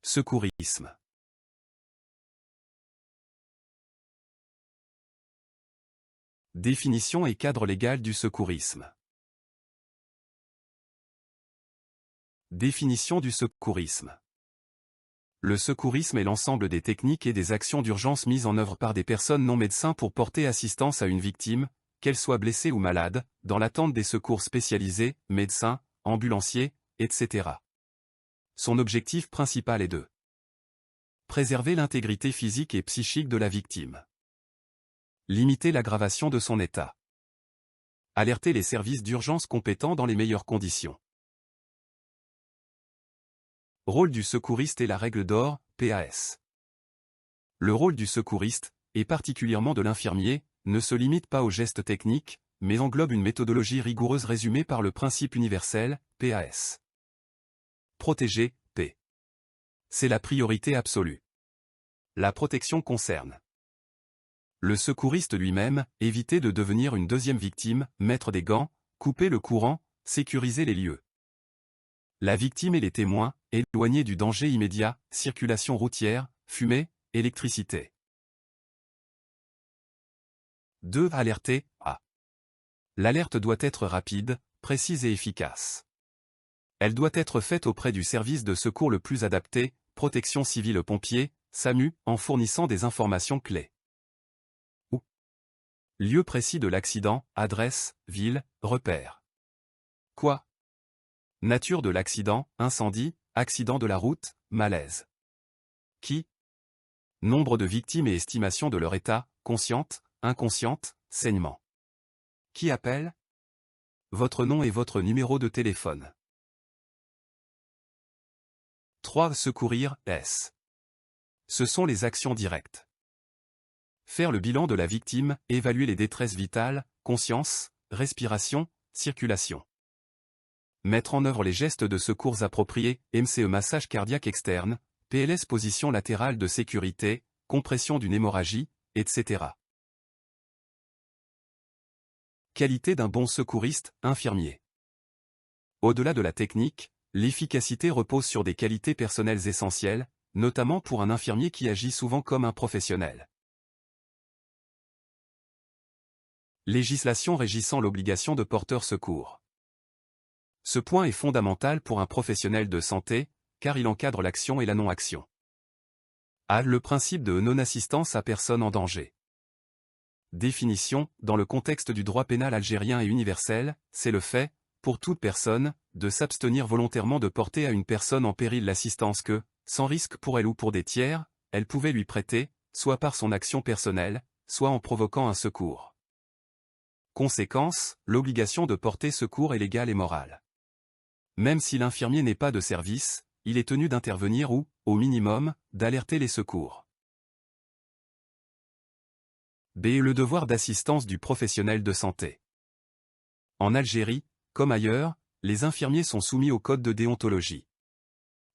Secourisme. Définition et cadre légal du secourisme. Définition du secourisme. Le secourisme est l'ensemble des techniques et des actions d'urgence mises en œuvre par des personnes non médecins pour porter assistance à une victime, qu'elle soit blessée ou malade, dans l'attente des secours spécialisés, médecins, ambulanciers, etc. Son objectif principal est de préserver l'intégrité physique et psychique de la victime. Limiter l'aggravation de son état. Alerter les services d'urgence compétents dans les meilleures conditions. Rôle du secouriste et la règle d'or, PAS. Le rôle du secouriste, et particulièrement de l'infirmier, ne se limite pas aux gestes techniques, mais englobe une méthodologie rigoureuse résumée par le principe universel, PAS. Protéger, P. C'est la priorité absolue. La protection concerne le secouriste lui-même, éviter de devenir une deuxième victime, mettre des gants, couper le courant, sécuriser les lieux. La victime et les témoins, éloignés du danger immédiat, circulation routière, fumée, électricité. 2. Alerter, A. L'alerte doit être rapide, précise et efficace. Elle doit être faite auprès du service de secours le plus adapté, protection civile pompiers, SAMU, en fournissant des informations clés. Lieu précis de l'accident, adresse, ville, repère. Quoi? Nature de l'accident, incendie, accident de la route, malaise. Qui? Nombre de victimes et estimation de leur état, consciente, inconsciente, saignement. Qui appelle? Votre nom et votre numéro de téléphone. 3. Secourir, S. Ce sont les actions directes. Faire le bilan de la victime, évaluer les détresses vitales, conscience, respiration, circulation. Mettre en œuvre les gestes de secours appropriés, MCE massage cardiaque externe, PLS position latérale de sécurité, compression d'une hémorragie, etc. Qualité d'un bon secouriste, infirmier. Au-delà de la technique, l'efficacité repose sur des qualités personnelles essentielles, notamment pour un infirmier qui agit souvent comme un professionnel. Législation régissant l'obligation de porteur secours. Ce point est fondamental pour un professionnel de santé, car il encadre l'action et la non-action. A. Le principe de non-assistance à personne en danger. Définition, dans le contexte du droit pénal algérien et universel, c'est le fait, pour toute personne, de s'abstenir volontairement de porter à une personne en péril l'assistance que, sans risque pour elle ou pour des tiers, elle pouvait lui prêter, soit par son action personnelle, soit en provoquant un secours. Conséquence, l'obligation de porter secours est légale et morale. Même si l'infirmier n'est pas de service, il est tenu d'intervenir ou, au minimum, d'alerter les secours. B. Le devoir d'assistance du professionnel de santé. En Algérie, comme ailleurs, les infirmiers sont soumis au code de déontologie.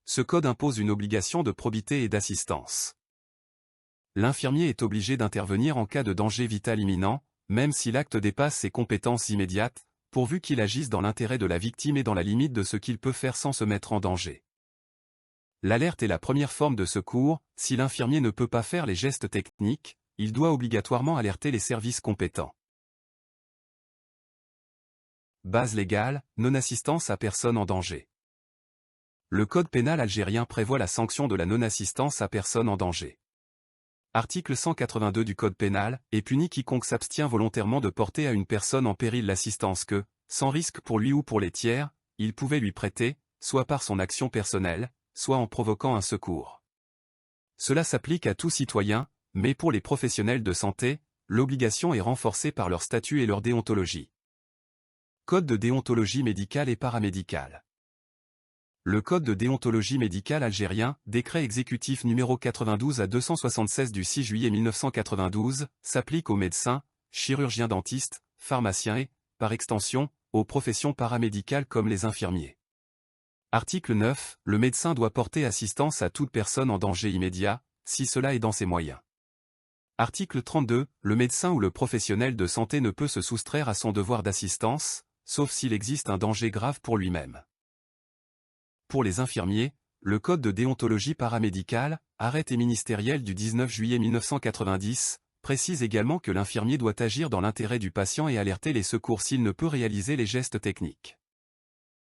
Ce code impose une obligation de probité et d'assistance. L'infirmier est obligé d'intervenir en cas de danger vital imminent, même si l'acte dépasse ses compétences immédiates, pourvu qu'il agisse dans l'intérêt de la victime et dans la limite de ce qu'il peut faire sans se mettre en danger. L'alerte est la première forme de secours, si l'infirmier ne peut pas faire les gestes techniques, il doit obligatoirement alerter les services compétents. Base légale, non-assistance à personne en danger. Le code pénal algérien prévoit la sanction de la non-assistance à personne en danger. Article 182 du Code pénal, est puni quiconque s'abstient volontairement de porter à une personne en péril l'assistance que, sans risque pour lui ou pour les tiers, il pouvait lui prêter, soit par son action personnelle, soit en provoquant un secours. Cela s'applique à tout citoyen, mais pour les professionnels de santé, l'obligation est renforcée par leur statut et leur déontologie. Code de déontologie médicale et paramédicale. Le Code de déontologie médicale algérien, décret exécutif numéro 92 à 276 du 6 juillet 1992, s'applique aux médecins, chirurgiens dentistes, pharmaciens et, par extension, aux professions paramédicales comme les infirmiers. Article 9. Le médecin doit porter assistance à toute personne en danger immédiat, si cela est dans ses moyens. Article 32. Le médecin ou le professionnel de santé ne peut se soustraire à son devoir d'assistance, sauf s'il existe un danger grave pour lui-même. Pour les infirmiers, Le Code de déontologie paramédicale, arrêté ministériel du 19 juillet 1990, précise également que l'infirmier doit agir dans l'intérêt du patient et alerter les secours s'il ne peut réaliser les gestes techniques.